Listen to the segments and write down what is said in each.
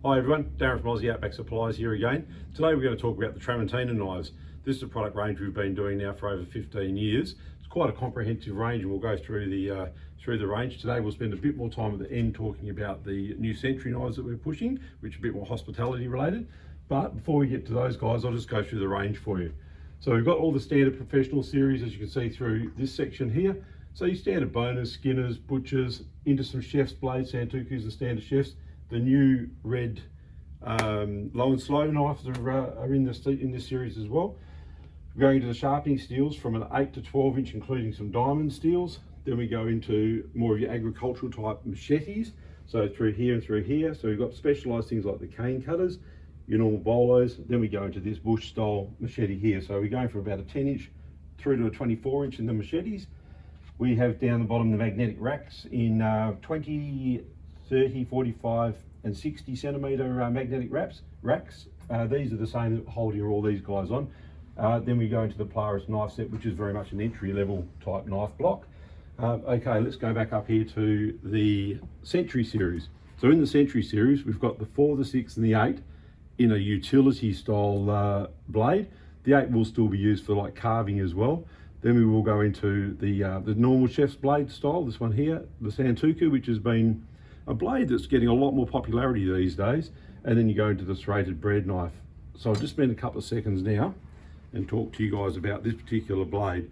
Hi everyone, Darren from Aussie Outback Supplies here again. Today we're going to talk about the Tramontina knives. This is a product range we've been doing now for over 15 years. It's quite a comprehensive range and we'll go through the range. Today we'll spend a bit more time at the end talking about the new Century knives that we're pushing, which are a bit more hospitality related. But before we get to those guys, I'll just go through the range for you. So we've got all the standard professional series, as you can see through this section here. So your standard boners, skinners, butchers, into some chef's blades, Santokus and standard chefs. The new red low and slow knives are in this series as well. We're going into the sharpening steels from an 8 to 12 inch, including some diamond steels. Then we go into more of your agricultural type machetes. So through here and through here. So we've got specialized things like the cane cutters, your normal bolos. Then we go into this bush style machete here. So we're going from about a 10 inch through to a 24 inch in the machetes. We have down the bottom the magnetic racks in 20, 30, 45 and 60 centimeter magnetic racks. These are the same that hold here all these guys on. Then we go into the Polaris knife set, which is very much an entry level type knife block. Okay, let's go back up here to the Century series. So in the Century series, we've got the 4, the 6 and the 8 in a utility style blade. The 8 will still be used for like carving as well. Then we will go into the normal chef's blade style, this one here, the Santoku, which has been a blade that's getting a lot more popularity these days. And then you go into the serrated bread knife. So I'll just spend a couple of seconds now and talk to you guys about this particular blade.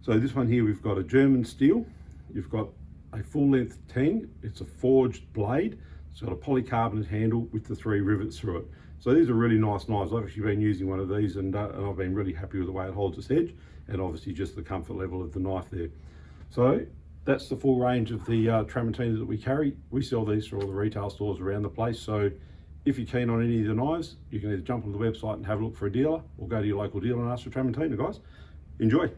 So this one here, we've got a German steel. You've got a full length Tang. It's a forged blade. It's got a polycarbonate handle with the 3 rivets through it. So these are really nice knives. I've actually been using one of these and I've been really happy with the way it holds its edge and obviously just the comfort level of the knife there. So that's the full range of the Tramontina that we carry. We sell these through all the retail stores around the place. So if you're keen on any of the knives, you can either jump on the website and have a look for a dealer or go to your local dealer and ask for Tramontina, guys. Enjoy.